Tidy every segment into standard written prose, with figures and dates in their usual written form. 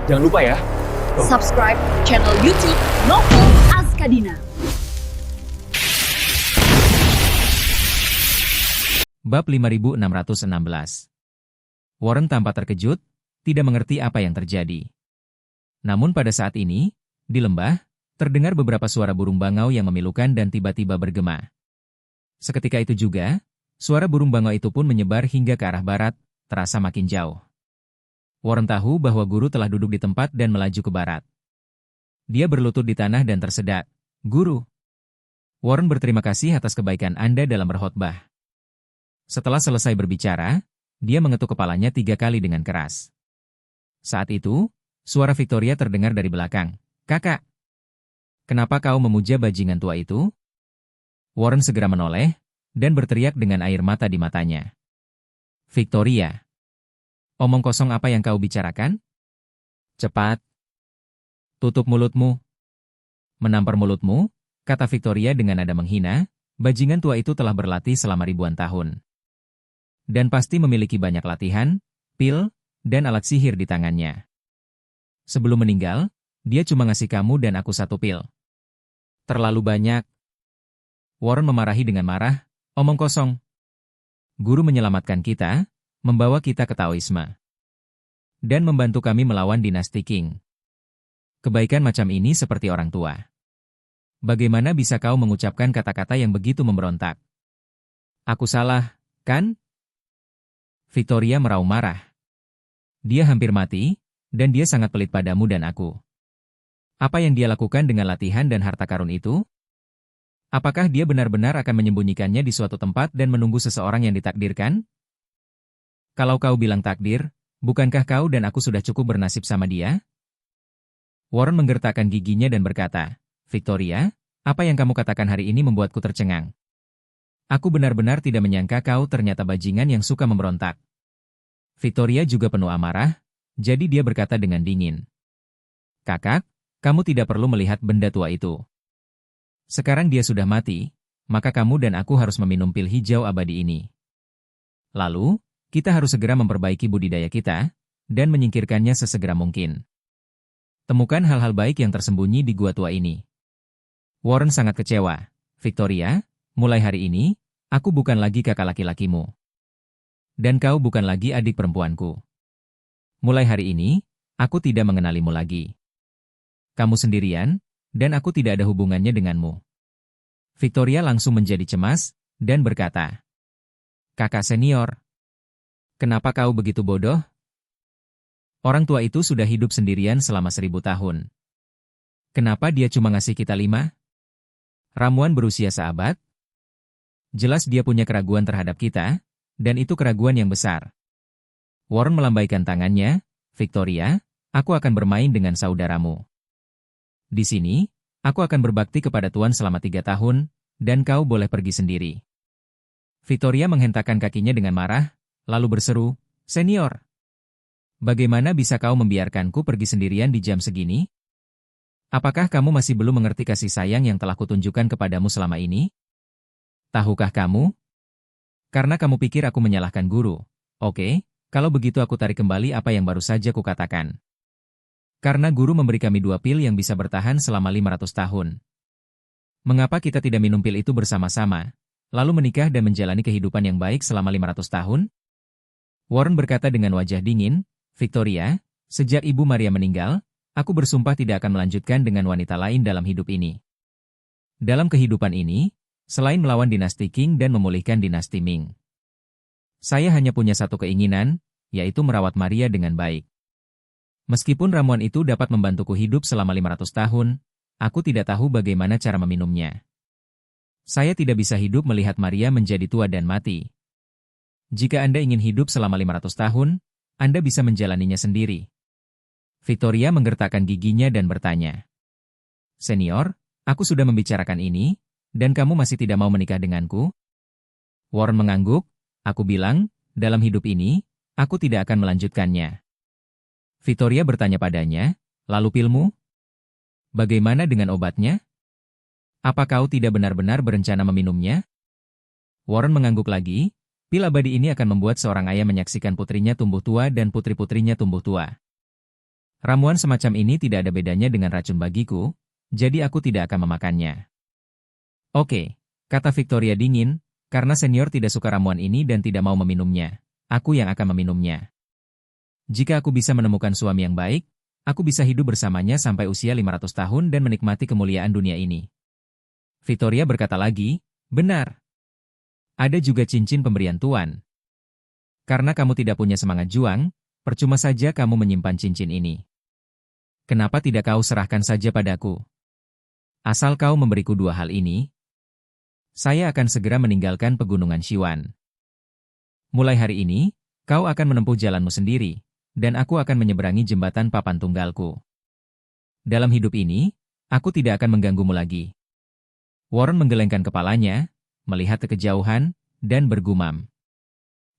Jangan lupa ya. Subscribe channel YouTube Novel Azkadina. Bab 5616. Warren tampak terkejut, tidak mengerti apa yang terjadi. Namun pada saat ini, di lembah, terdengar beberapa suara burung bangau yang memilukan dan tiba-tiba bergema. Seketika itu juga, suara burung bangau itu pun menyebar hingga ke arah barat, terasa makin jauh. Warren tahu bahwa guru telah duduk di tempat dan melaju ke barat. Dia berlutut di tanah dan tersedak. "Guru, Warren berterima kasih atas kebaikan Anda dalam berkhotbah." Setelah selesai berbicara, dia mengetuk kepalanya 3 kali dengan keras. Saat itu, suara Victoria terdengar dari belakang. "Kakak, kenapa kau memuja bajingan tua itu?" Warren segera menoleh, dan berteriak dengan air mata di matanya. "Victoria, omong kosong apa yang kau bicarakan? Cepat, tutup mulutmu." "Menampar mulutmu," kata Victoria dengan nada menghina, "bajingan tua itu telah berlatih selama ribuan tahun. Dan pasti memiliki banyak latihan, pil, dan alat sihir di tangannya. Sebelum meninggal, dia cuma ngasih kamu dan aku 1 pil. Terlalu banyak." Warren memarahi dengan marah, "Omong kosong. Guru menyelamatkan kita, membawa kita ke Taoisme, dan membantu kami melawan dinasti Qing. Kebaikan macam ini seperti orang tua. Bagaimana bisa kau mengucapkan kata-kata yang begitu memberontak? Aku salah, kan?" Victoria meraung marah. "Dia hampir mati, dan dia sangat pelit padamu dan aku. Apa yang dia lakukan dengan latihan dan harta karun itu? Apakah dia benar-benar akan menyembunyikannya di suatu tempat dan menunggu seseorang yang ditakdirkan? Kalau kau bilang takdir, bukankah kau dan aku sudah cukup bernasib sama dia?" Warren menggertakkan giginya dan berkata, "Victoria, apa yang kamu katakan hari ini membuatku tercengang. Aku benar-benar tidak menyangka kau ternyata bajingan yang suka memberontak." Victoria juga penuh amarah, jadi dia berkata dengan dingin, "Kakak, kamu tidak perlu melihat benda tua itu. Sekarang dia sudah mati, maka kamu dan aku harus meminum pil hijau abadi ini. Lalu, kita harus segera memperbaiki budidaya kita, dan menyingkirkannya sesegera mungkin. Temukan hal-hal baik yang tersembunyi di gua tua ini." Warren sangat kecewa. "Victoria, mulai hari ini, aku bukan lagi kakak laki-lakimu. Dan kau bukan lagi adik perempuanku. Mulai hari ini, aku tidak mengenalimu lagi. Kamu sendirian, dan aku tidak ada hubungannya denganmu." Victoria langsung menjadi cemas, dan berkata, "Kakak senior, kenapa kau begitu bodoh? Orang tua itu sudah hidup sendirian selama 1000 tahun. Kenapa dia cuma ngasih kita 5 ramuan berusia seabad? Jelas dia punya keraguan terhadap kita, dan itu keraguan yang besar." Warren melambaikan tangannya, "Victoria, aku akan bermain dengan saudaramu. Di sini, aku akan berbakti kepada Tuan selama 3 tahun, dan kau boleh pergi sendiri." Victoria menghentakkan kakinya dengan marah, lalu berseru, "Senior, bagaimana bisa kau membiarkanku pergi sendirian di jam segini? Apakah kamu masih belum mengerti kasih sayang yang telah kutunjukkan kepadamu selama ini? Tahukah kamu? Karena kamu pikir aku menyalahkan guru. Oke, kalau begitu aku tarik kembali apa yang baru saja kukatakan. Karena guru memberi kami 2 pil yang bisa bertahan selama 500 tahun. Mengapa kita tidak minum pil itu bersama-sama, lalu menikah dan menjalani kehidupan yang baik selama 500 tahun? Warren berkata dengan wajah dingin, "Victoria, sejak Ibu Maria meninggal, aku bersumpah tidak akan melanjutkan dengan wanita lain dalam hidup ini. Dalam kehidupan ini, selain melawan dinasti Qing dan memulihkan dinasti Ming, saya hanya punya satu keinginan, yaitu merawat Maria dengan baik. Meskipun ramuan itu dapat membantuku hidup selama 500 tahun, aku tidak tahu bagaimana cara meminumnya. Saya tidak bisa hidup melihat Maria menjadi tua dan mati. Jika Anda ingin hidup selama 500 tahun, Anda bisa menjalaninya sendiri." Victoria menggertakkan giginya dan bertanya, "Senior, aku sudah membicarakan ini, dan kamu masih tidak mau menikah denganku?" Warren mengangguk, "Aku bilang, dalam hidup ini, aku tidak akan melanjutkannya." Victoria bertanya padanya, "Lalu pilmu? Bagaimana dengan obatnya? Apa kau tidak benar-benar berencana meminumnya?" Warren mengangguk lagi, "Pil abadi ini akan membuat seorang ayah menyaksikan putrinya tumbuh tua dan putri-putrinya tumbuh tua. Ramuan semacam ini tidak ada bedanya dengan racun bagiku, jadi aku tidak akan memakannya. Oke, kata Victoria dingin, karena senior tidak suka ramuan ini dan tidak mau meminumnya. Aku yang akan meminumnya. Jika aku bisa menemukan suami yang baik, aku bisa hidup bersamanya sampai usia 500 tahun dan menikmati kemuliaan dunia ini. Victoria berkata lagi, benar. Ada juga cincin pemberian Tuan. Karena kamu tidak punya semangat juang, percuma saja kamu menyimpan cincin ini. Kenapa tidak kau serahkan saja padaku? Asal kau memberiku dua hal ini, saya akan segera meninggalkan pegunungan Siwan. Mulai hari ini, kau akan menempuh jalanmu sendiri, dan aku akan menyeberangi jembatan papan tunggalku. Dalam hidup ini, aku tidak akan mengganggumu lagi. Warren menggelengkan kepalanya, melihat ke kejauhan, dan bergumam.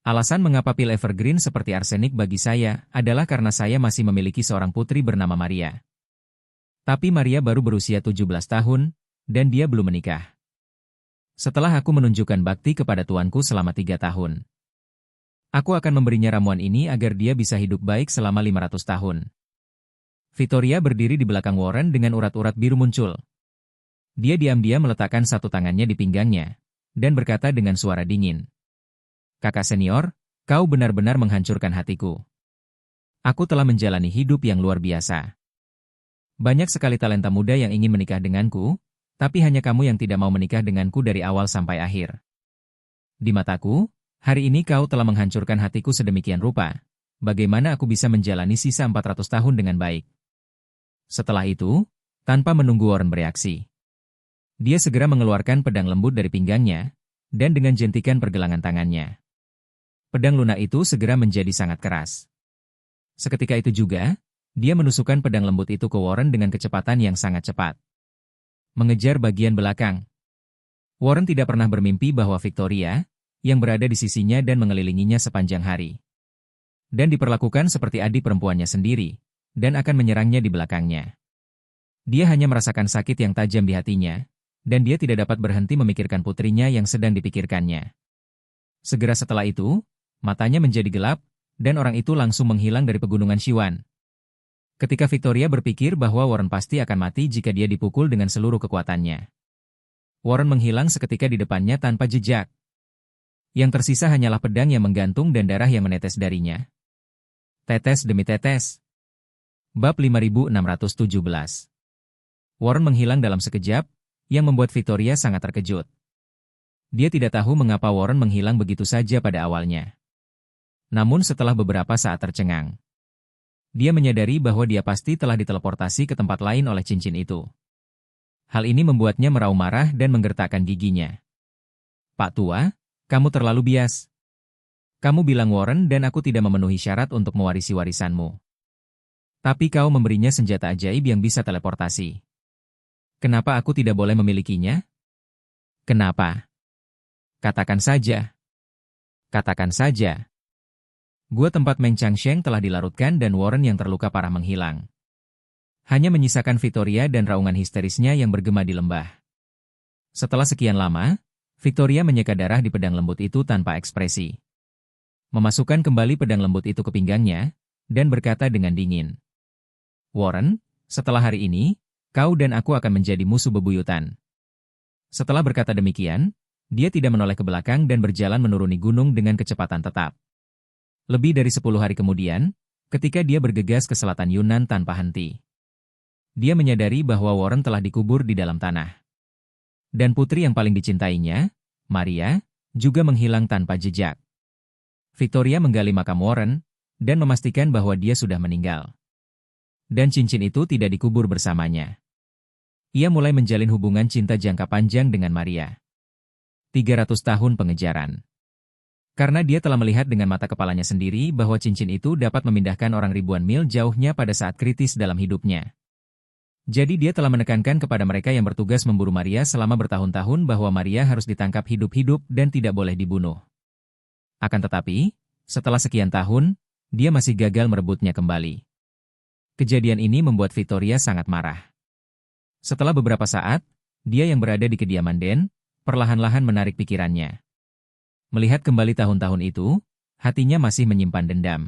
Alasan mengapa pil evergreen seperti arsenik bagi saya adalah karena saya masih memiliki seorang putri bernama Maria. Tapi Maria baru berusia 17 tahun, dan dia belum menikah. Setelah aku menunjukkan bakti kepada tuanku selama 3 tahun. Aku akan memberinya ramuan ini agar dia bisa hidup baik selama 500 tahun. Victoria berdiri di belakang Warren dengan urat-urat biru muncul. Dia diam-diam meletakkan satu tangannya di pinggangnya, dan berkata dengan suara dingin. Kakak senior, kau benar-benar menghancurkan hatiku. Aku telah menjalani hidup yang luar biasa. Banyak sekali talenta muda yang ingin menikah denganku, tapi hanya kamu yang tidak mau menikah denganku dari awal sampai akhir. Di mataku, hari ini kau telah menghancurkan hatiku sedemikian rupa. Bagaimana aku bisa menjalani sisa 400 tahun dengan baik? Setelah itu, tanpa menunggu Warren bereaksi, dia segera mengeluarkan pedang lembut dari pinggangnya, dan dengan jentikan pergelangan tangannya. Pedang lunak itu segera menjadi sangat keras. Seketika itu juga, dia menusukkan pedang lembut itu ke Warren dengan kecepatan yang sangat cepat. Mengejar bagian belakang. Warren tidak pernah bermimpi bahwa Victoria, yang berada di sisinya dan mengelilinginya sepanjang hari, dan diperlakukan seperti adik perempuannya sendiri, dan akan menyerangnya di belakangnya. Dia hanya merasakan sakit yang tajam di hatinya, dan dia tidak dapat berhenti memikirkan putrinya yang sedang dipikirkannya. Segera setelah itu, matanya menjadi gelap, dan orang itu langsung menghilang dari pegunungan Siwan. Ketika Victoria berpikir bahwa Warren pasti akan mati jika dia dipukul dengan seluruh kekuatannya, Warren menghilang seketika di depannya tanpa jejak. Yang tersisa hanyalah pedang yang menggantung dan darah yang menetes darinya. Tetes demi tetes. Bab 5617. Warren menghilang dalam sekejap, yang membuat Victoria sangat terkejut. Dia tidak tahu mengapa Warren menghilang begitu saja pada awalnya. Namun setelah beberapa saat tercengang, dia menyadari bahwa dia pasti telah diteleportasi ke tempat lain oleh cincin itu. Hal ini membuatnya meraung marah dan menggertakkan giginya. Pak Tua, kamu terlalu bias. Kamu bilang Warren dan aku tidak memenuhi syarat untuk mewarisi warisanmu. Tapi kau memberinya senjata ajaib yang bisa teleportasi. Kenapa aku tidak boleh memilikinya? Kenapa? Katakan saja. Katakan saja. Gua tempat Meng Changsheng telah dilarutkan dan Warren yang terluka parah menghilang. Hanya menyisakan Victoria dan raungan histerisnya yang bergema di lembah. Setelah sekian lama, Victoria menyeka darah di pedang lembut itu tanpa ekspresi. Memasukkan kembali pedang lembut itu ke pinggangnya, dan berkata dengan dingin. Warren, setelah hari ini, kau dan aku akan menjadi musuh bebuyutan. Setelah berkata demikian, dia tidak menoleh ke belakang dan berjalan menuruni gunung dengan kecepatan tetap. Lebih dari 10 hari kemudian, ketika dia bergegas ke selatan Yunnan tanpa henti, dia menyadari bahwa Warren telah dikubur di dalam tanah. Dan putri yang paling dicintainya, Maria, juga menghilang tanpa jejak. Victoria menggali makam Warren, dan memastikan bahwa dia sudah meninggal. Dan cincin itu tidak dikubur bersamanya. Ia mulai menjalin hubungan cinta jangka panjang dengan Maria. 300 tahun pengejaran. Karena dia telah melihat dengan mata kepalanya sendiri bahwa cincin itu dapat memindahkan orang ribuan mil jauhnya pada saat kritis dalam hidupnya. Jadi dia telah menekankan kepada mereka yang bertugas memburu Maria selama bertahun-tahun bahwa Maria harus ditangkap hidup-hidup dan tidak boleh dibunuh. Akan tetapi, setelah sekian tahun, dia masih gagal merebutnya kembali. Kejadian ini membuat Victoria sangat marah. Setelah beberapa saat, dia yang berada di kediaman Den, perlahan-lahan menarik pikirannya. Melihat kembali tahun-tahun itu, hatinya masih menyimpan dendam.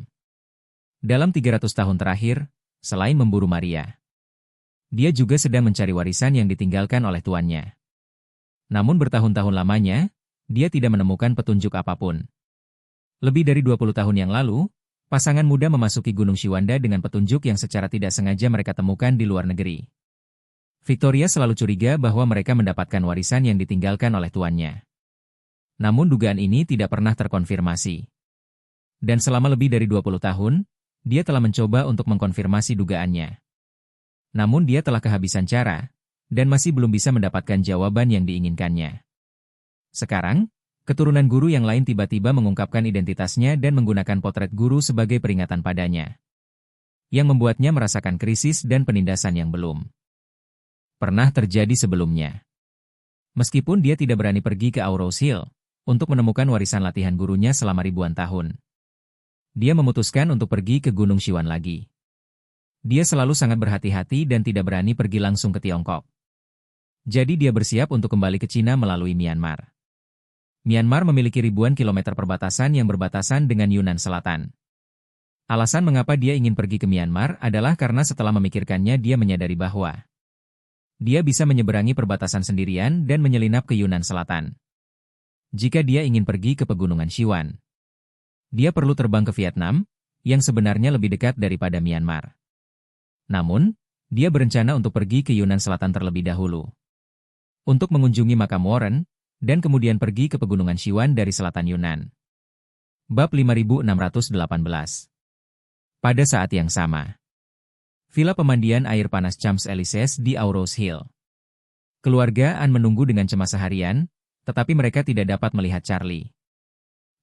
Dalam 300 tahun terakhir, selain memburu Maria. Dia juga sedang mencari warisan yang ditinggalkan oleh tuannya. Namun bertahun-tahun lamanya, dia tidak menemukan petunjuk apapun. Lebih dari 20 tahun yang lalu, pasangan muda memasuki Gunung Shiwanda dengan petunjuk yang secara tidak sengaja mereka temukan di luar negeri. Victoria selalu curiga bahwa mereka mendapatkan warisan yang ditinggalkan oleh tuannya. Namun dugaan ini tidak pernah terkonfirmasi. Dan selama lebih dari 20 tahun, dia telah mencoba untuk mengkonfirmasi dugaannya. Namun dia telah kehabisan cara, dan masih belum bisa mendapatkan jawaban yang diinginkannya. Sekarang, keturunan guru yang lain tiba-tiba mengungkapkan identitasnya dan menggunakan potret guru sebagai peringatan padanya. Yang membuatnya merasakan krisis dan penindasan yang belum pernah terjadi sebelumnya. Meskipun dia tidak berani pergi ke Auros Hill untuk menemukan warisan latihan gurunya selama ribuan tahun. Dia memutuskan untuk pergi ke Gunung Shiwan lagi. Dia selalu sangat berhati-hati dan tidak berani pergi langsung ke Tiongkok. Jadi dia bersiap untuk kembali ke Cina melalui Myanmar. Myanmar memiliki ribuan kilometer perbatasan yang berbatasan dengan Yunnan Selatan. Alasan mengapa dia ingin pergi ke Myanmar adalah karena setelah memikirkannya dia menyadari bahwa dia bisa menyeberangi perbatasan sendirian dan menyelinap ke Yunnan Selatan. Jika dia ingin pergi ke pegunungan Siwan, dia perlu terbang ke Vietnam, yang sebenarnya lebih dekat daripada Myanmar. Namun, dia berencana untuk pergi ke Yunnan Selatan terlebih dahulu. Untuk mengunjungi makam Warren, dan kemudian pergi ke pegunungan Siwan dari selatan Yunnan. Bab 5618. Pada saat yang sama, Villa pemandian air panas Champs-Élysées di Auros Hill. Keluarga Anne menunggu dengan cemas seharian, tetapi mereka tidak dapat melihat Charlie.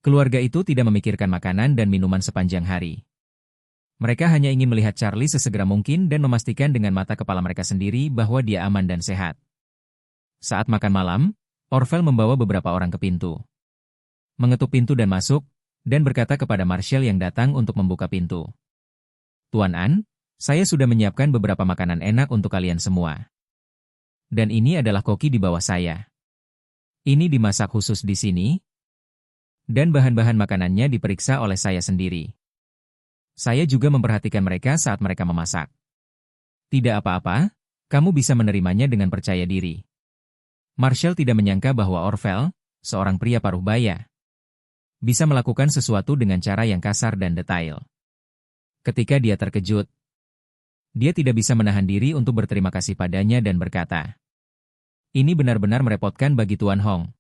Keluarga itu tidak memikirkan makanan dan minuman sepanjang hari. Mereka hanya ingin melihat Charlie sesegera mungkin dan memastikan dengan mata kepala mereka sendiri bahwa dia aman dan sehat. Saat makan malam, Orville membawa beberapa orang ke pintu. Mengetuk pintu dan masuk, dan berkata kepada Marshall yang datang untuk membuka pintu. Tuan Anne, saya sudah menyiapkan beberapa makanan enak untuk kalian semua. Dan ini adalah koki di bawah saya. Ini dimasak khusus di sini, dan bahan-bahan makanannya diperiksa oleh saya sendiri. Saya juga memperhatikan mereka saat mereka memasak. Tidak apa-apa, kamu bisa menerimanya dengan percaya diri. Marshall tidak menyangka bahwa Orville, seorang pria paruh baya, bisa melakukan sesuatu dengan cara yang kasar dan detail. Ketika dia terkejut, dia tidak bisa menahan diri untuk berterima kasih padanya dan berkata, "Ini benar-benar merepotkan bagi Tuan Hong."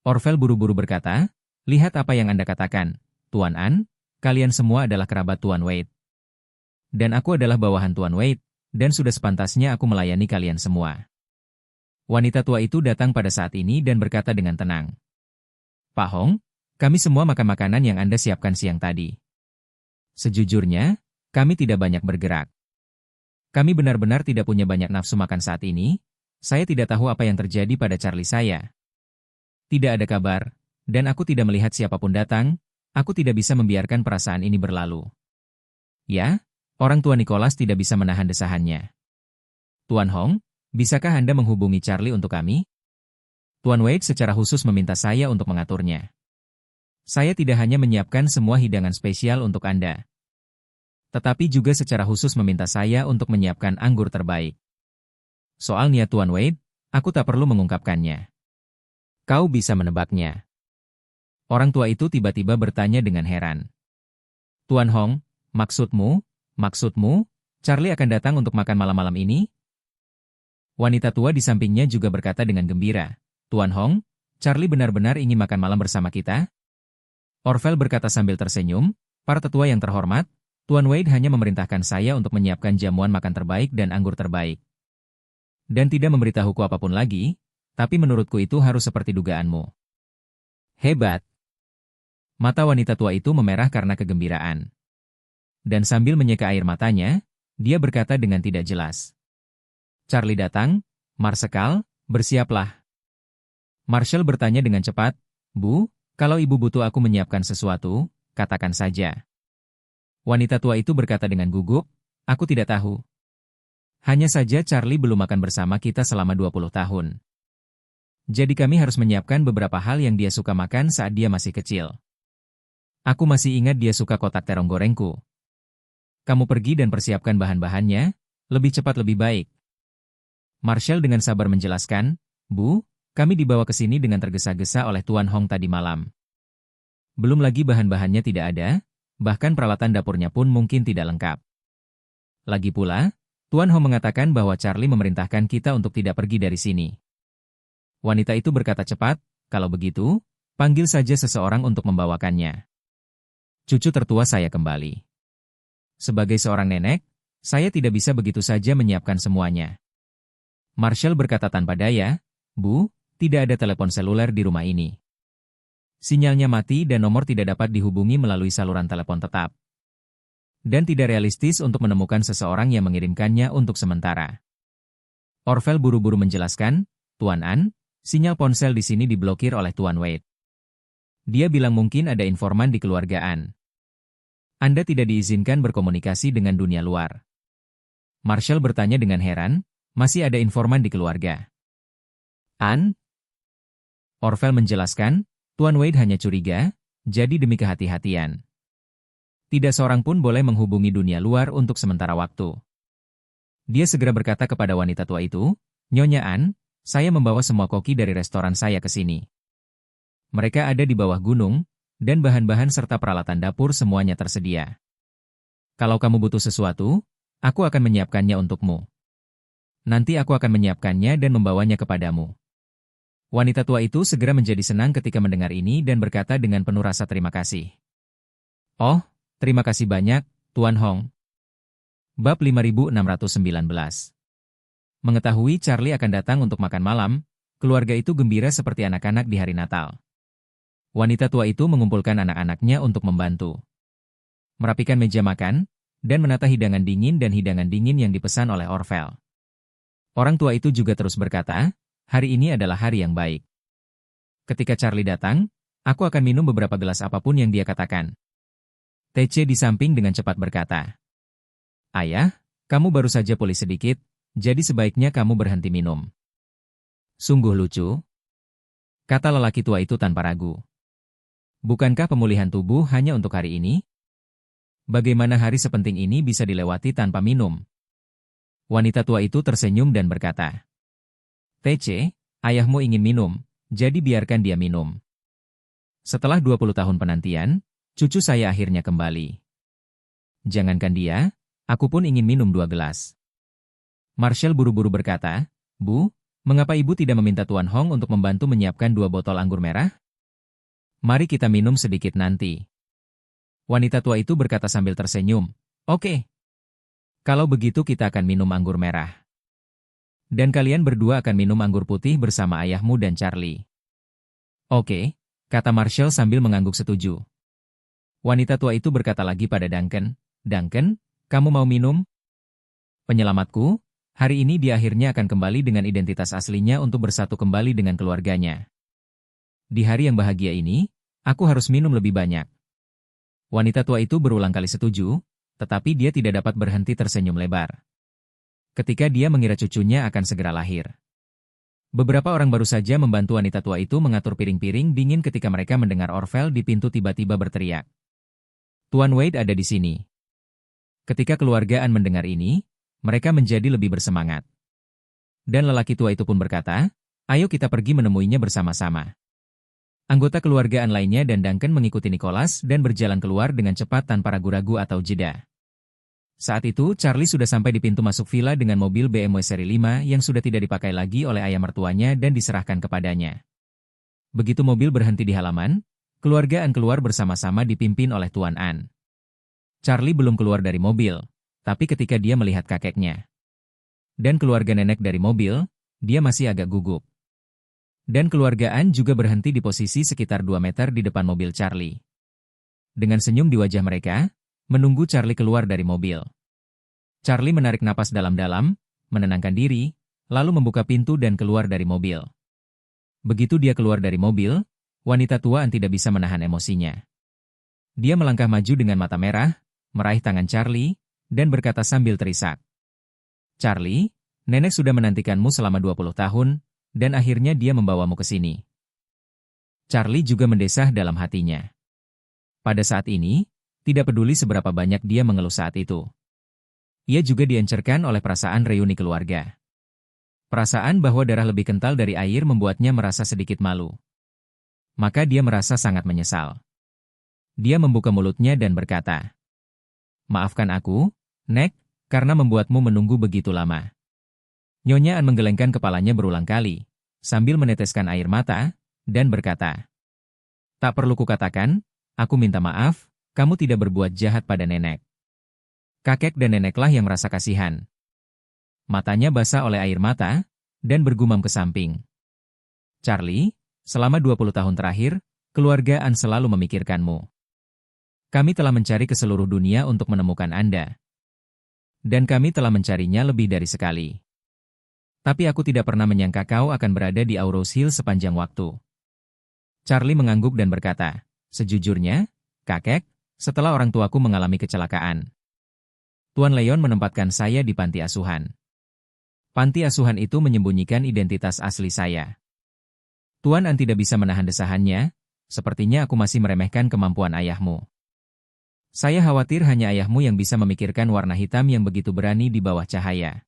Orville buru-buru berkata, "Lihat apa yang Anda katakan, Tuan Anne, kalian semua adalah kerabat Tuan Wade. Dan aku adalah bawahan Tuan Wade, dan sudah sepantasnya aku melayani kalian semua." Wanita tua itu datang pada saat ini dan berkata dengan tenang, "Pak Hong, kami semua makan makanan yang Anda siapkan siang tadi. Sejujurnya, kami tidak banyak bergerak. Kami benar-benar tidak punya banyak nafsu makan saat ini. Saya tidak tahu apa yang terjadi pada Charlie saya. Tidak ada kabar, dan aku tidak melihat siapapun datang. Aku tidak bisa membiarkan perasaan ini berlalu." Ya, orang tua Nicholas tidak bisa menahan desahannya. "Tuan Hong, bisakah Anda menghubungi Charlie untuk kami? Tuan Wade secara khusus meminta saya untuk mengaturnya. Saya tidak hanya menyiapkan semua hidangan spesial untuk Anda, tetapi juga secara khusus meminta saya untuk menyiapkan anggur terbaik. Soal niat Tuan Wade, aku tak perlu mengungkapkannya. Kau bisa menebaknya." Orang tua itu tiba-tiba bertanya dengan heran. "Tuan Hong, maksudmu, Charlie akan datang untuk makan malam-malam ini?" Wanita tua di sampingnya juga berkata dengan gembira, "Tuan Hong, Charlie benar-benar ingin makan malam bersama kita?" Orville berkata sambil tersenyum, "Para tetua yang terhormat, Tuan Wade hanya memerintahkan saya untuk menyiapkan jamuan makan terbaik dan anggur terbaik. Dan tidak memberitahuku apapun lagi, tapi menurutku itu harus seperti dugaanmu." "Hebat." Mata wanita tua itu memerah karena kegembiraan. Dan sambil menyeka air matanya, dia berkata dengan tidak jelas, "Charlie datang, Marsekal, bersiaplah." Marshall bertanya dengan cepat, "Bu, kalau ibu butuh aku menyiapkan sesuatu, katakan saja." Wanita tua itu berkata dengan gugup, "Aku tidak tahu. Hanya saja Charlie belum makan bersama kita selama 20 tahun. Jadi kami harus menyiapkan beberapa hal yang dia suka makan saat dia masih kecil. Aku masih ingat dia suka kotak terong gorengku. kamu pergi dan persiapkan bahan-bahannya, lebih cepat lebih baik. Marshall dengan sabar menjelaskan, Bu, kami dibawa ke sini dengan tergesa-gesa oleh Tuan Hong tadi malam. Belum lagi bahan-bahannya tidak ada, bahkan peralatan dapurnya pun mungkin tidak lengkap. Lagi pula, Tuan Hong mengatakan bahwa Charlie memerintahkan kita untuk tidak pergi dari sini. Wanita itu berkata cepat, kalau begitu, panggil saja seseorang untuk membawakannya. Cucu tertua saya kembali. Sebagai seorang nenek, saya tidak bisa begitu saja menyiapkan semuanya. Marshall berkata tanpa daya, Bu, tidak ada telepon seluler di rumah ini. Sinyalnya mati dan nomor tidak dapat dihubungi melalui saluran telepon tetap. Dan tidak realistis untuk menemukan seseorang yang mengirimkannya untuk sementara. Orvel buru-buru menjelaskan, Tuan An, sinyal ponsel di sini diblokir oleh Tuan Wade. Dia bilang mungkin ada informan di keluarga An. Anda tidak diizinkan berkomunikasi dengan dunia luar. Marshall bertanya dengan heran, masih ada informan di keluarga An? Orvel menjelaskan, Tuan Wade hanya curiga, jadi demi kehati-hatian. Tidak seorang pun boleh menghubungi dunia luar untuk sementara waktu. Dia segera berkata kepada wanita tua itu, Nyonya An, saya membawa semua koki dari restoran saya ke sini. Mereka ada di bawah gunung, dan bahan-bahan serta peralatan dapur semuanya tersedia. Kalau kamu butuh sesuatu, aku akan menyiapkannya untukmu. Nanti aku akan menyiapkannya dan membawanya kepadamu. Wanita tua itu segera menjadi senang ketika mendengar ini dan berkata dengan penuh rasa terima kasih. Oh, terima kasih banyak, Tuan Hong. Bab 5619. Mengetahui Charlie akan datang untuk makan malam, keluarga itu gembira seperti anak-anak di hari Natal. Wanita tua itu mengumpulkan anak-anaknya untuk membantu merapikan meja makan, dan menata hidangan dingin yang dipesan oleh Orvel. Orang tua itu juga terus berkata, hari ini adalah hari yang baik. Ketika Charlie datang, aku akan minum beberapa gelas apapun yang dia katakan. TC di samping dengan cepat berkata, Ayah, kamu baru saja pulih sedikit, jadi sebaiknya kamu berhenti minum. Sungguh lucu, kata lelaki tua itu tanpa ragu. Bukankah pemulihan tubuh hanya untuk hari ini? Bagaimana hari sepenting ini bisa dilewati tanpa minum? Wanita tua itu tersenyum dan berkata, TC, ayahmu ingin minum, jadi biarkan dia minum. Setelah 20 tahun penantian, cucu saya akhirnya kembali. Jangankan dia, aku pun ingin minum 2 gelas. Marshall buru-buru berkata, Bu, mengapa ibu tidak meminta Tuan Hong untuk membantu menyiapkan 2 botol anggur merah? Mari kita minum sedikit nanti. Wanita tua itu berkata sambil tersenyum, Oke. Kalau begitu kita akan minum anggur merah. Dan kalian berdua akan minum anggur putih bersama ayahmu dan Charlie. Oke, kata Marshall sambil mengangguk setuju. Wanita tua itu berkata lagi pada Duncan, Duncan, kamu mau minum? Penyelamatku, hari ini dia akhirnya akan kembali dengan identitas aslinya untuk bersatu kembali dengan keluarganya. Di hari yang bahagia ini, aku harus minum lebih banyak. Wanita tua itu berulang kali setuju, tetapi dia tidak dapat berhenti tersenyum lebar. Ketika dia mengira cucunya akan segera lahir. Beberapa orang baru saja membantu wanita tua itu mengatur piring-piring dingin ketika mereka mendengar Orvel di pintu tiba-tiba berteriak. Tuan Wade ada di sini. Ketika keluarga An mendengar ini, mereka menjadi lebih bersemangat. Dan lelaki tua itu pun berkata, ayo kita pergi menemuinya bersama-sama. Anggota keluarga An lainnya dan Duncan mengikuti Nicholas dan berjalan keluar dengan cepat tanpa ragu-ragu atau jeda. Saat itu, Charlie sudah sampai di pintu masuk villa dengan mobil BMW seri 5 yang sudah tidak dipakai lagi oleh ayah mertuanya dan diserahkan kepadanya. Begitu mobil berhenti di halaman, keluarga An keluar bersama-sama dipimpin oleh Tuan An. Charlie belum keluar dari mobil, tapi ketika dia melihat kakeknya dan keluarga nenek dari mobil, dia masih agak gugup. Dan keluarga An juga berhenti di posisi sekitar 2 meter di depan mobil Charlie. Dengan senyum di wajah mereka, menunggu Charlie keluar dari mobil. Charlie menarik napas dalam-dalam, menenangkan diri, lalu membuka pintu dan keluar dari mobil. Begitu dia keluar dari mobil, wanita tua An tidak bisa menahan emosinya. Dia melangkah maju dengan mata merah, meraih tangan Charlie, dan berkata sambil terisak. Charlie, nenek sudah menantikanmu selama 20 tahun, dan akhirnya dia membawamu ke sini. Charlie juga mendesah dalam hatinya. Pada saat ini, tidak peduli seberapa banyak dia mengeluh saat itu. Ia juga diencerkan oleh perasaan reuni keluarga. Perasaan bahwa darah lebih kental dari air membuatnya merasa sedikit malu. Maka dia merasa sangat menyesal. Dia membuka mulutnya dan berkata, "Maafkan aku, Nek, karena membuatmu menunggu begitu lama." Nyonya An menggelengkan kepalanya berulang kali, sambil meneteskan air mata, dan berkata, "Tak perlu kukatakan, aku minta maaf, kamu tidak berbuat jahat pada nenek." Kakek dan neneklah yang merasa kasihan. Matanya basah oleh air mata, dan bergumam ke samping. "Charlie, selama 20 tahun terakhir, keluarga An selalu memikirkanmu. Kami telah mencari ke seluruh dunia untuk menemukan Anda. Dan kami telah mencarinya lebih dari sekali. Tapi aku tidak pernah menyangka kau akan berada di Auros Hill sepanjang waktu." Charlie mengangguk dan berkata, "Sejujurnya, kakek, setelah orang tuaku mengalami kecelakaan, Tuan Leon menempatkan saya di panti asuhan. Panti asuhan itu menyembunyikan identitas asli saya. Tuan An tidak bisa menahan desahannya, sepertinya aku masih meremehkan kemampuan ayahmu. Saya khawatir hanya ayahmu yang bisa memikirkan warna hitam yang begitu berani di bawah cahaya."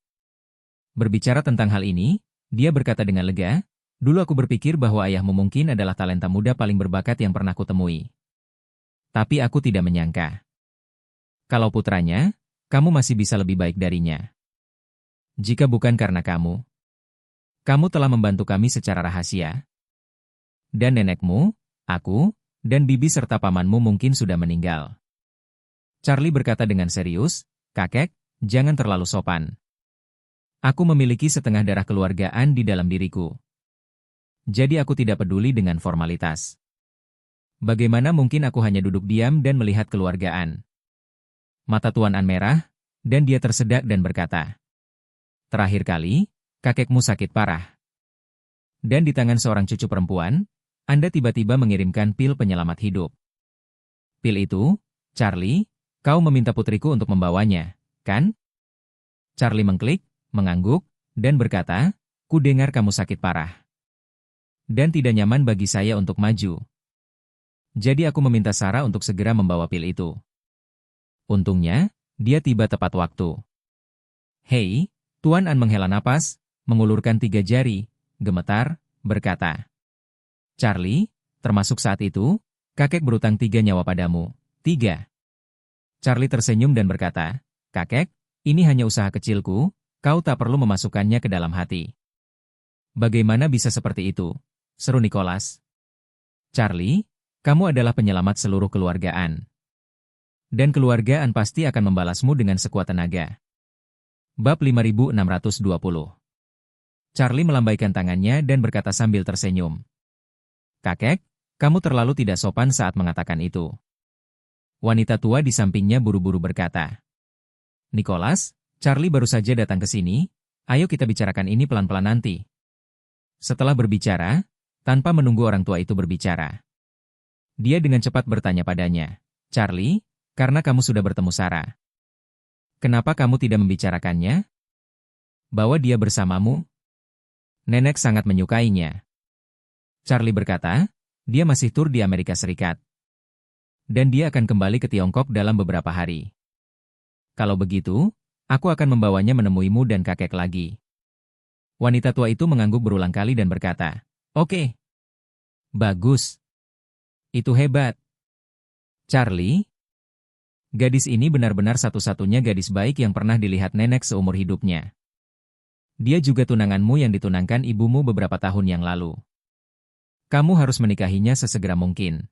Berbicara tentang hal ini, dia berkata dengan lega, "Dulu aku berpikir bahwa ayahmu mungkin adalah talenta muda paling berbakat yang pernah kutemui. Tapi aku tidak menyangka. Kalau putranya, kamu masih bisa lebih baik darinya. Jika bukan karena kamu telah membantu kami secara rahasia. Dan nenekmu, aku, dan bibi serta pamanmu mungkin sudah meninggal." Charlie berkata dengan serius, "Kakek, jangan terlalu sopan. Aku memiliki setengah darah keluargaan di dalam diriku. Jadi aku tidak peduli dengan formalitas. Bagaimana mungkin aku hanya duduk diam dan melihat keluargaan?" Mata Tuan An merah, dan dia tersedak dan berkata, "Terakhir kali, kakekmu sakit parah. Dan di tangan seorang cucu perempuan, Anda tiba-tiba mengirimkan pil penyelamat hidup. Pil itu, Charlie, kau meminta putriku untuk membawanya, kan?" Charlie mengklik, mengangguk, dan berkata, "Ku dengar kamu sakit parah. Dan tidak nyaman bagi saya untuk maju. Jadi aku meminta Sarah untuk segera membawa pil itu." Untungnya, dia tiba tepat waktu. "Hei," Tuan An menghela napas, mengulurkan 3 jari, gemetar, berkata, "Charlie, termasuk saat itu, kakek berutang 3 nyawa padamu. 3. Charlie tersenyum dan berkata, "Kakek, ini hanya usaha kecilku, kau tak perlu memasukkannya ke dalam hati." "Bagaimana bisa seperti itu?" seru Nicholas. "Charlie, kamu adalah penyelamat seluruh keluargaan. Dan keluargaan pasti akan membalasmu dengan sekuat tenaga." Bab 5620. Charlie melambaikan tangannya dan berkata sambil tersenyum, "Kakek, kamu terlalu tidak sopan saat mengatakan itu." Wanita tua di sampingnya buru-buru berkata, "Nicholas, Charlie baru saja datang ke sini, ayo kita bicarakan ini pelan-pelan nanti." Setelah berbicara, tanpa menunggu orang tua itu berbicara, dia dengan cepat bertanya padanya, "Charlie, karena kamu sudah bertemu Sarah, kenapa kamu tidak membicarakannya? Bawa dia bersamamu? Nenek sangat menyukainya." Charlie berkata, "Dia masih tur di Amerika Serikat. Dan dia akan kembali ke Tiongkok dalam beberapa hari. Kalau begitu, aku akan membawanya menemuimu dan kakek lagi." Wanita tua itu mengangguk berulang kali dan berkata, "Oke. Bagus. Itu hebat. Charlie, gadis ini benar-benar satu-satunya gadis baik yang pernah dilihat nenek seumur hidupnya. Dia juga tunanganmu yang ditunangkan ibumu beberapa tahun yang lalu. Kamu harus menikahinya sesegera mungkin.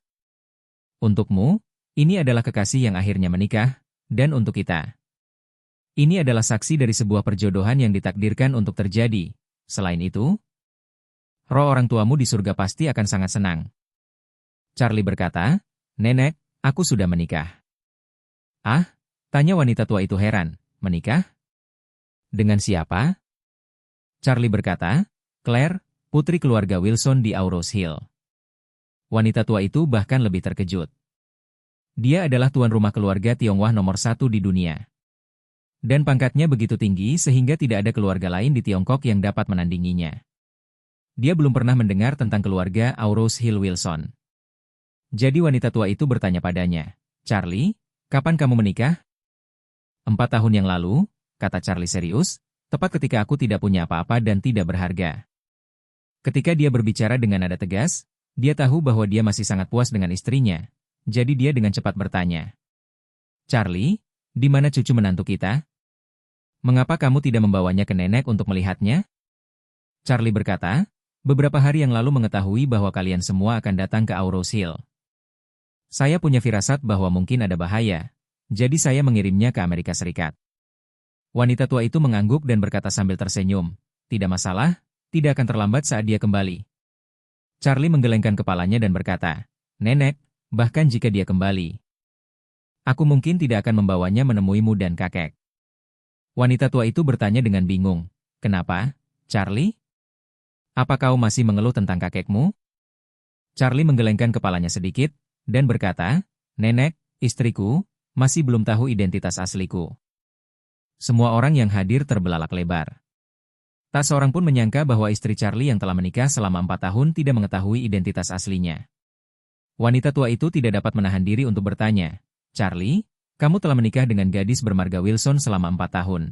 Untukmu, ini adalah kekasih yang akhirnya menikah, dan untuk kita, ini adalah saksi dari sebuah perjodohan yang ditakdirkan untuk terjadi. Selain itu, roh orang tuamu di surga pasti akan sangat senang." Charlie berkata, "Nenek, aku sudah menikah." "Ah?" tanya wanita tua itu heran, "Menikah? Dengan siapa?" Charlie berkata, "Claire, putri keluarga Wilson di Auros Hill." Wanita tua itu bahkan lebih terkejut. Dia adalah tuan rumah keluarga Tionghoa nomor 1 di dunia. Dan pangkatnya begitu tinggi sehingga tidak ada keluarga lain di Tiongkok yang dapat menandinginya. Dia belum pernah mendengar tentang keluarga Auros Hill Wilson. Jadi wanita tua itu bertanya padanya, "Charlie, kapan kamu menikah?" 4 tahun yang lalu, kata Charlie serius, tepat ketika aku tidak punya apa-apa dan tidak berharga. Ketika dia berbicara dengan nada tegas, dia tahu bahwa dia masih sangat puas dengan istrinya, jadi dia dengan cepat bertanya. Charlie, di mana cucu menantu kita? Mengapa kamu tidak membawanya ke nenek untuk melihatnya? Charlie berkata, beberapa hari yang lalu mengetahui bahwa kalian semua akan datang ke Auros Hill. Saya punya firasat bahwa mungkin ada bahaya, jadi saya mengirimnya ke Amerika Serikat. Wanita tua itu mengangguk dan berkata sambil tersenyum, tidak masalah, tidak akan terlambat saat dia kembali. Charlie menggelengkan kepalanya dan berkata, nenek, bahkan jika dia kembali, aku mungkin tidak akan membawanya menemuimu dan kakek. Wanita tua itu bertanya dengan bingung, kenapa, Charlie? Apa kau masih mengeluh tentang kakekmu? Charlie menggelengkan kepalanya sedikit, dan berkata, nenek, istriku, masih belum tahu identitas asliku. Semua orang yang hadir terbelalak lebar. Tak seorang pun menyangka bahwa istri Charlie yang telah menikah selama 4 tahun tidak mengetahui identitas aslinya. Wanita tua itu tidak dapat menahan diri untuk bertanya, Charlie, kamu telah menikah dengan gadis bermarga Wilson selama 4 tahun.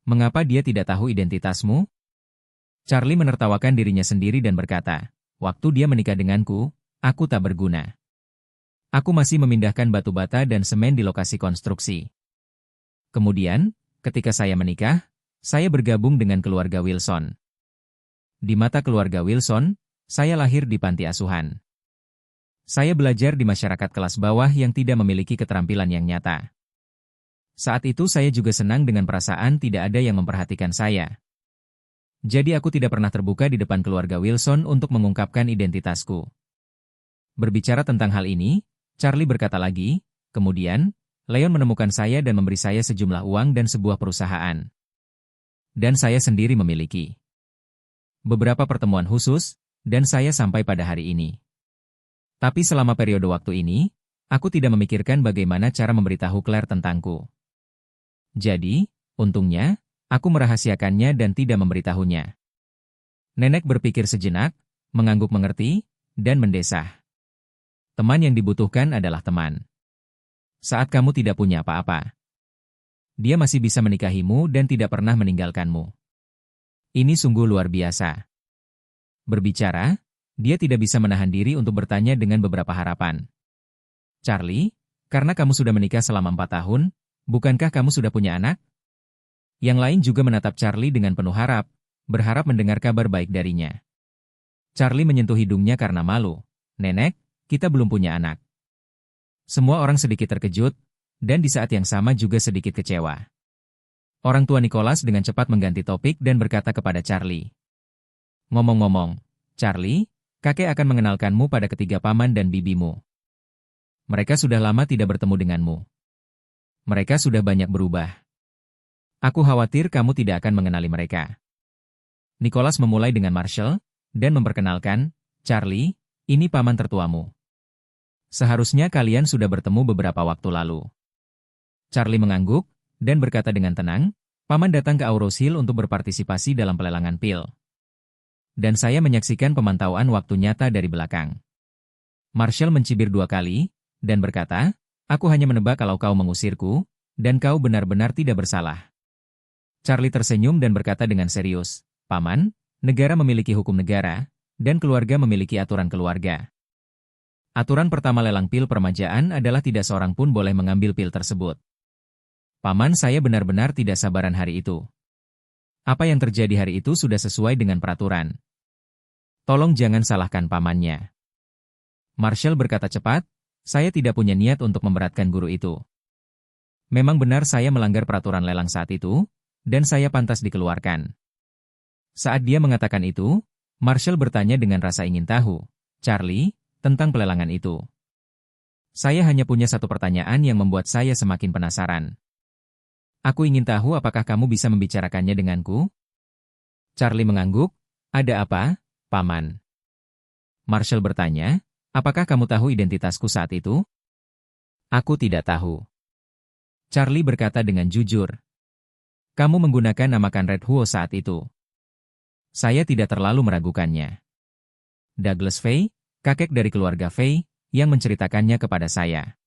Mengapa dia tidak tahu identitasmu? Charlie menertawakan dirinya sendiri dan berkata, waktu dia menikah denganku, aku tak berguna. Aku masih memindahkan batu bata dan semen di lokasi konstruksi. Kemudian, ketika saya menikah, saya bergabung dengan keluarga Wilson. Di mata keluarga Wilson, saya lahir di panti asuhan. Saya belajar di masyarakat kelas bawah yang tidak memiliki keterampilan yang nyata. Saat itu saya juga senang dengan perasaan tidak ada yang memperhatikan saya. Jadi aku tidak pernah terbuka di depan keluarga Wilson untuk mengungkapkan identitasku. Berbicara tentang hal ini, Charlie berkata lagi, kemudian, Leon menemukan saya dan memberi saya sejumlah uang dan sebuah perusahaan. Dan saya sendiri memiliki beberapa pertemuan khusus, dan saya sampai pada hari ini. Tapi selama periode waktu ini, aku tidak memikirkan bagaimana cara memberitahu Claire tentangku. Jadi, untungnya, aku merahasiakannya dan tidak memberitahunya. Nenek berpikir sejenak, mengangguk mengerti, dan mendesah. Teman yang dibutuhkan adalah teman. Saat kamu tidak punya apa-apa, dia masih bisa menikahimu dan tidak pernah meninggalkanmu. Ini sungguh luar biasa. Berbicara, dia tidak bisa menahan diri untuk bertanya dengan beberapa harapan. Charlie, karena kamu sudah menikah selama 4 tahun, bukankah kamu sudah punya anak? Yang lain juga menatap Charlie dengan penuh berharap mendengar kabar baik darinya. Charlie menyentuh hidungnya karena malu. Nenek, kita belum punya anak. Semua orang sedikit terkejut, dan di saat yang sama juga sedikit kecewa. Orang tua Nicholas dengan cepat mengganti topik dan berkata kepada Charlie. Ngomong-ngomong, Charlie, kakek akan mengenalkanmu pada ketiga paman dan bibimu. Mereka sudah lama tidak bertemu denganmu. Mereka sudah banyak berubah. Aku khawatir kamu tidak akan mengenali mereka. Nicholas memulai dengan Marshall, dan memperkenalkan, Charlie, ini paman tertuamu. Seharusnya kalian sudah bertemu beberapa waktu lalu. Charlie mengangguk, dan berkata dengan tenang, paman datang ke Auros Hill untuk berpartisipasi dalam pelelangan pil. Dan saya menyaksikan pemantauan waktu nyata dari belakang. Marshall mencibir 2 kali, dan berkata, aku hanya menebak kalau kau mengusirku, dan kau benar-benar tidak bersalah. Charlie tersenyum dan berkata dengan serius, paman, negara memiliki hukum negara, dan keluarga memiliki aturan keluarga. Aturan pertama lelang pil permajaan adalah tidak seorang pun boleh mengambil pil tersebut. Paman saya benar-benar tidak sabaran hari itu. Apa yang terjadi hari itu sudah sesuai dengan peraturan. Tolong jangan salahkan pamannya. Marshall berkata cepat, saya tidak punya niat untuk memberatkan guru itu. Memang benar saya melanggar peraturan lelang saat itu, dan saya pantas dikeluarkan. Saat dia mengatakan itu, Marshall bertanya dengan rasa ingin tahu, Charlie, tentang pelelangan itu. Saya hanya punya satu pertanyaan yang membuat saya semakin penasaran. Aku ingin tahu apakah kamu bisa membicarakannya denganku? Charlie mengangguk, ada apa, paman? Marshall bertanya, apakah kamu tahu identitasku saat itu? Aku tidak tahu. Charlie berkata dengan jujur. Kamu menggunakan nama Conrad Huo saat itu. Saya tidak terlalu meragukannya. Douglas Fay, kakek dari keluarga Fay, yang menceritakannya kepada saya.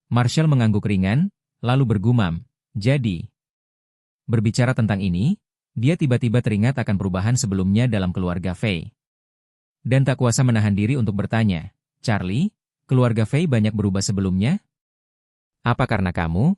Marshall mengangguk ringan, lalu bergumam, jadi, Berbicara tentang ini, dia tiba-tiba teringat akan perubahan sebelumnya dalam keluarga Fei. Dan tak kuasa menahan diri untuk bertanya, Charlie, keluarga Fei banyak berubah sebelumnya? Apa karena kamu?